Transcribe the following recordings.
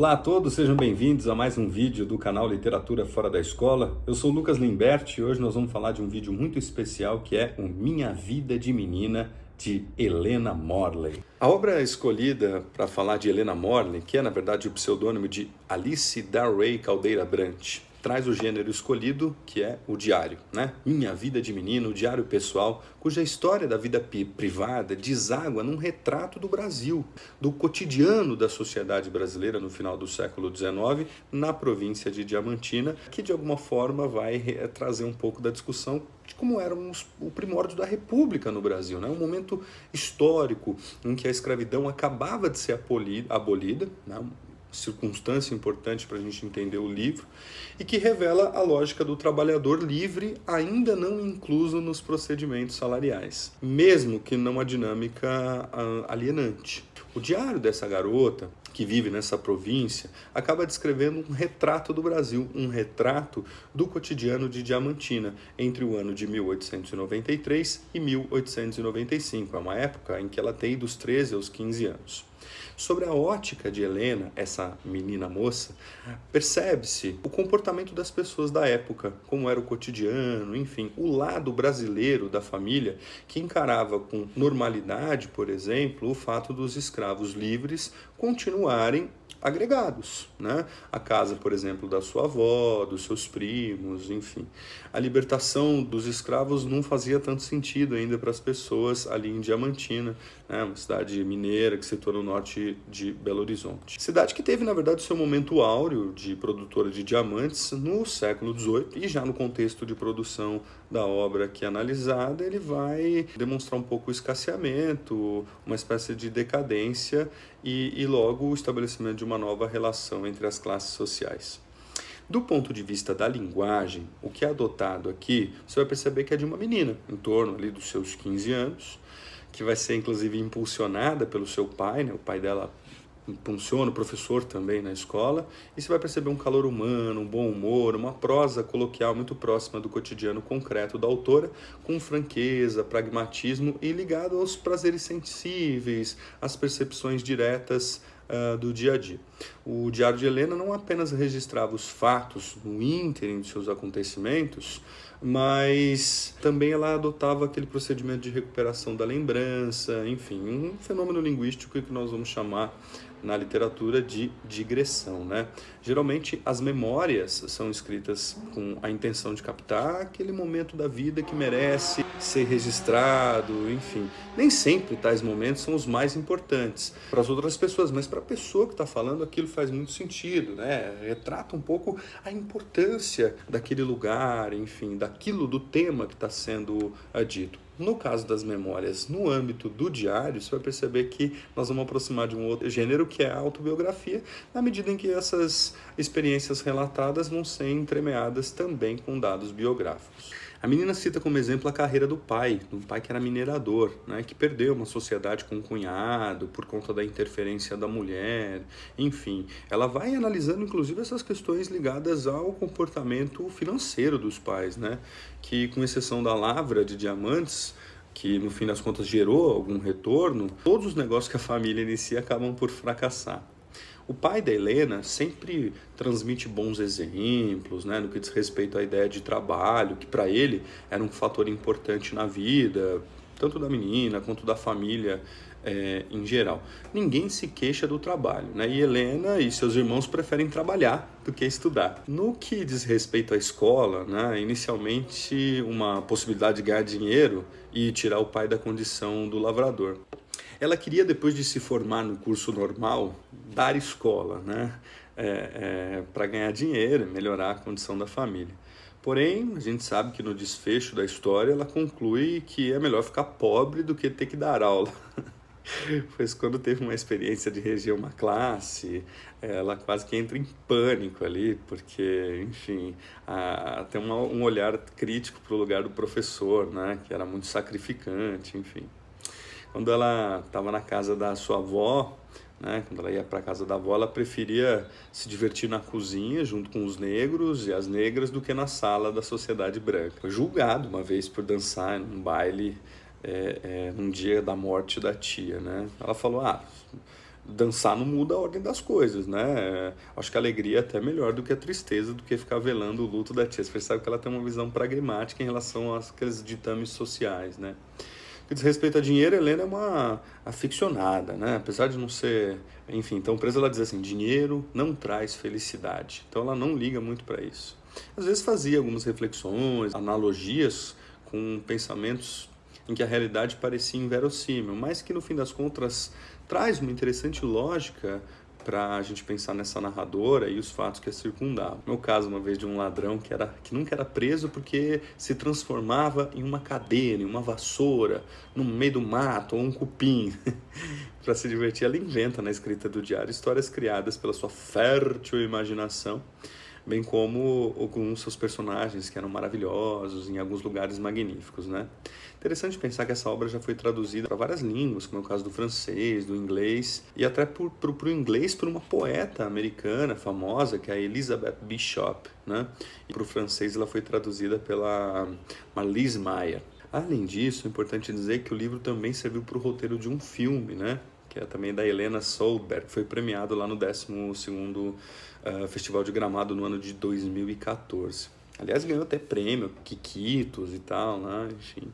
Olá a todos, sejam bem-vindos a mais um vídeo do canal Literatura Fora da Escola. Eu sou o Lucas Limberti e hoje nós vamos falar de um vídeo muito especial que é o Minha Vida de Menina, de Helena Morley. A obra escolhida para falar de Helena Morley, que é na verdade o pseudônimo de Alice Darray Caldeira Brant, traz o gênero escolhido, que é o diário, né? Minha Vida de Menina, o diário pessoal, cuja história da vida privada deságua num retrato do Brasil, do cotidiano da sociedade brasileira no final do século XIX, na província de Diamantina, que de alguma forma vai trazer um pouco da discussão de como era o primórdio da República no Brasil, né? Um momento histórico em que a escravidão acabava de ser abolida, né? Circunstância importante para a gente entender o livro, e que revela a lógica do trabalhador livre ainda não incluso nos procedimentos salariais, mesmo que não a dinâmica alienante. O diário dessa garota, que vive nessa província, acaba descrevendo um retrato do Brasil, um retrato do cotidiano de Diamantina, entre o ano de 1893 e 1895, é uma época em que ela tem dos 13 aos 15 anos. Sobre a ótica de Helena, essa menina moça, percebe-se o comportamento das pessoas da época, como era o cotidiano, enfim, o lado brasileiro da família que encarava com normalidade, por exemplo, o fato dos escravos livres continuarem agregados, né? A casa, por exemplo, da sua avó, dos seus primos, enfim. A libertação dos escravos não fazia tanto sentido ainda para as pessoas ali em Diamantina, né? Uma cidade mineira que se situa no norte de Belo Horizonte. Cidade que teve, na verdade, seu momento áureo de produtora de diamantes no século XVIII, e já no contexto de produção da obra aqui analisada, ele vai demonstrar um pouco o escasseamento, uma espécie de decadência e logo o estabelecimento de uma nova relação entre as classes sociais. Do ponto de vista da linguagem, o que é adotado aqui, você vai perceber que é de uma menina, em torno ali dos seus 15 anos, que vai ser inclusive impulsionada pelo seu pai, né? O pai dela funciona, o professor também na escola, e você vai perceber um calor humano, um bom humor, uma prosa coloquial muito próxima do cotidiano concreto da autora, com franqueza, pragmatismo e ligado aos prazeres sensíveis, às percepções diretas do dia a dia. O Diário de Helena não apenas registrava os fatos no ínterim de seus acontecimentos, mas também ela adotava aquele procedimento de recuperação da lembrança, enfim, um fenômeno linguístico que nós vamos chamar na literatura de digressão, né? Geralmente as memórias são escritas com a intenção de captar aquele momento da vida que merece ser registrado, enfim. Nem sempre tais momentos são os mais importantes para as outras pessoas, mas para a pessoa que está falando aquilo faz muito sentido, né? Retrata um pouco a importância daquele lugar, enfim, daquilo, do tema que está sendo dito. No caso das memórias, no âmbito do diário, você vai perceber que nós vamos aproximar de um outro gênero que é a autobiografia, na medida em que essas experiências relatadas vão ser entremeadas também com dados biográficos. A menina cita como exemplo a carreira do pai que era minerador, né, que perdeu uma sociedade com um cunhado por conta da interferência da mulher, enfim. Ela vai analisando inclusive essas questões ligadas ao comportamento financeiro dos pais, né, que com exceção da lavra de diamantes, que no fim das contas gerou algum retorno, todos os negócios que a família inicia acabam por fracassar. O pai da Helena sempre transmite bons exemplos, né, no que diz respeito à ideia de trabalho, que para ele era um fator importante na vida, tanto da menina quanto da família em geral. Ninguém se queixa do trabalho, né? E Helena e seus irmãos preferem trabalhar do que estudar. No que diz respeito à escola, né, inicialmente uma possibilidade de ganhar dinheiro e tirar o pai da condição do lavrador. Ela queria, depois de se formar no curso normal, dar escola, né? Para ganhar dinheiro, melhorar a condição da família. Porém, a gente sabe que no desfecho da história ela conclui que é melhor ficar pobre do que ter que dar aula. Pois quando teve uma experiência de reger uma classe, ela quase que entra em pânico ali, porque, enfim, tem um olhar crítico para o lugar do professor, né? Que era muito sacrificante, enfim. Quando ela estava na casa da sua avó, né, quando ela ia para a casa da avó, ela preferia se divertir na cozinha junto com os negros e as negras do que na sala da sociedade branca. Foi julgado uma vez por dançar num baile num dia da morte da tia, né? Ela falou, dançar não muda a ordem das coisas, né? Acho que a alegria é até melhor do que a tristeza, do que ficar velando o luto da tia. Você percebe que ela tem uma visão pragmática em relação àqueles ditames sociais, né? No que diz respeito a dinheiro, a Helena é uma aficionada, né? Apesar de não ser... Enfim, então presa ela diz assim, dinheiro não traz felicidade. Então ela não liga muito para isso. Às vezes fazia algumas reflexões, analogias com pensamentos em que a realidade parecia inverossímil, mas que no fim das contas traz uma interessante lógica para a gente pensar nessa narradora e os fatos que a circundavam. No meu caso, uma vez de um ladrão que nunca era preso porque se transformava em uma cadeira, em uma vassoura, no meio do mato, ou um cupim. Para se divertir, ela inventa na escrita do diário histórias criadas pela sua fértil imaginação, bem como alguns seus personagens que eram maravilhosos, em alguns lugares magníficos, né? Interessante pensar que essa obra já foi traduzida para várias línguas, como é o caso do francês, do inglês, e até para o inglês por uma poeta americana famosa, que é a Elizabeth Bishop, né? E para o francês ela foi traduzida pela Marlise Mayer. Além disso, é importante dizer que o livro também serviu para o roteiro de um filme, né? Que é também da Helena Soldberg, que foi premiado lá no 12º Festival de Gramado no ano de 2014. Aliás, ganhou até prêmio, Quiquitos e tal, né? Enfim,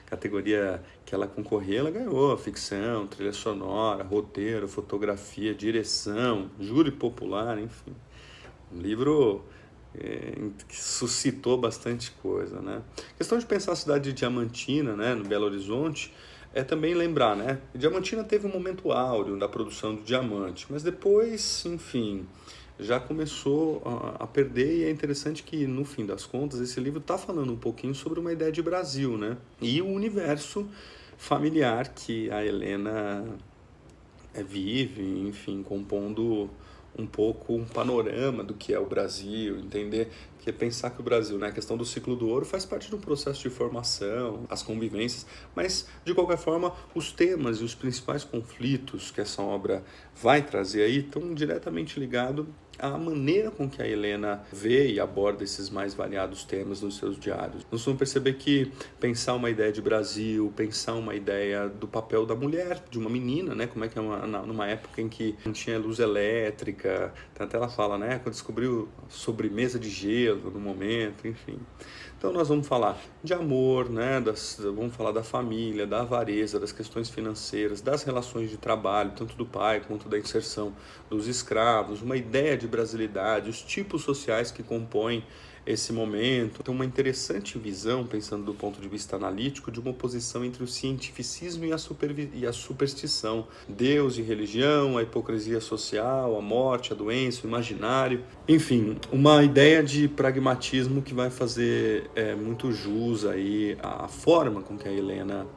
categoria que ela concorria, ela ganhou ficção, trilha sonora, roteiro, fotografia, direção, júri popular, enfim. Um livro que suscitou bastante coisa, né? A questão de pensar a cidade de Diamantina, né, no Belo Horizonte, é também lembrar, né? Diamantina teve um momento áureo da produção do diamante, mas depois, enfim, já começou a perder, e é interessante que, no fim das contas, esse livro está falando um pouquinho sobre uma ideia de Brasil, né? E o universo familiar que a Helena vive, enfim, compondo um pouco um panorama do que é o Brasil, entender que pensar que o Brasil, né, a questão do ciclo do ouro faz parte de um processo de formação, as convivências, mas de qualquer forma os temas e os principais conflitos que essa obra vai trazer aí estão diretamente ligados à maneira com que a Helena vê e aborda esses mais variados temas nos seus diários. Nós vamos perceber que pensar uma ideia de Brasil, pensar uma ideia do papel da mulher, de uma menina, né? Como é que é numa época em que não tinha luz elétrica, até ela fala, né? Quando descobriu sobremesa de gelo no momento, enfim. Então nós vamos falar de amor, né? Vamos falar da família, da avareza, das questões financeiras, das relações de trabalho, tanto do pai quanto da inserção dos escravos, uma ideia de brasilidade, os tipos sociais que compõem esse momento. Então, uma interessante visão, pensando do ponto de vista analítico, de uma oposição entre o cientificismo e a superstição. Deus e religião, a hipocrisia social, a morte, a doença, o imaginário. Enfim, uma ideia de pragmatismo que vai fazer muito jus aí à forma com que a Helena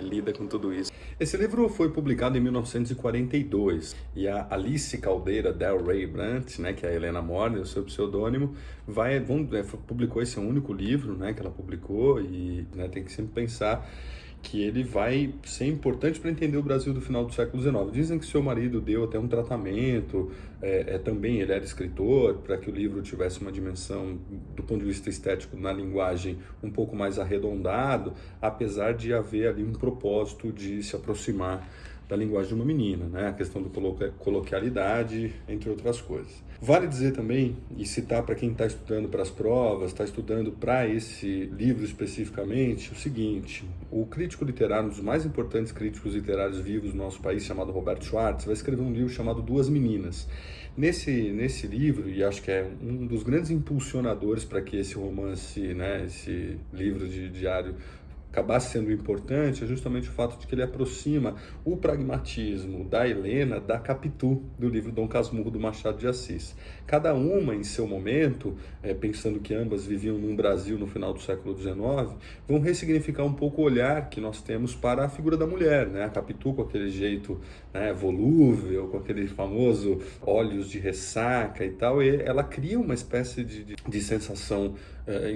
lida com tudo isso. Esse livro foi publicado em 1942 e a Alice Caldeira Del Rey Brandt, né, que é a Helena Morner, o seu pseudônimo, publicou esse único livro, né, que ela publicou, e, né, tem que sempre pensar que ele vai ser importante para entender o Brasil do final do século XIX. Dizem que seu marido deu até um tratamento, também ele era escritor, para que o livro tivesse uma dimensão, do ponto de vista estético, na linguagem um pouco mais arredondado, apesar de haver ali um propósito de se aproximar da linguagem de uma menina, né? A questão da coloquialidade, entre outras coisas. Vale dizer também, e citar para quem está estudando para as provas, está estudando para esse livro especificamente, o seguinte: o crítico literário, um dos mais importantes críticos literários vivos do nosso país, chamado Roberto Schwartz, vai escrever um livro chamado Duas Meninas. Nesse livro, e acho que é um dos grandes impulsionadores para que esse romance, né, esse livro de diário acabasse sendo importante, é justamente o fato de que ele aproxima o pragmatismo da Helena da Capitu, do livro Dom Casmurro, do Machado de Assis. Cada uma em seu momento, pensando que ambas viviam num Brasil no final do século XIX, vão ressignificar um pouco o olhar que nós temos para a figura da mulher, né? A Capitu com aquele jeito, né, volúvel, com aquele famoso olhos de ressaca e tal, e ela cria uma espécie de sensação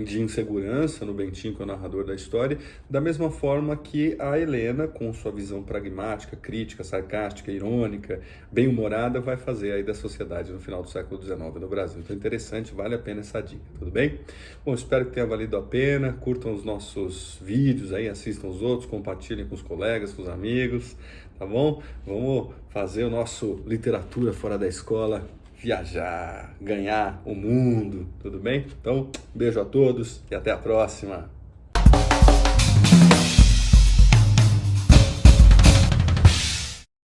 de insegurança no Bentinho, que é o narrador da história, da mesma forma que a Helena, com sua visão pragmática, crítica, sarcástica, irônica, bem-humorada, vai fazer aí da sociedade no final do século XIX no Brasil. Então, interessante, vale a pena essa dica, tudo bem? Bom, espero que tenha valido a pena, curtam os nossos vídeos aí, assistam os outros, compartilhem com os colegas, com os amigos, tá bom? Vamos fazer o nosso Literatura Fora da Escola viajar, ganhar o mundo, tudo bem? Então, beijo a todos e até a próxima!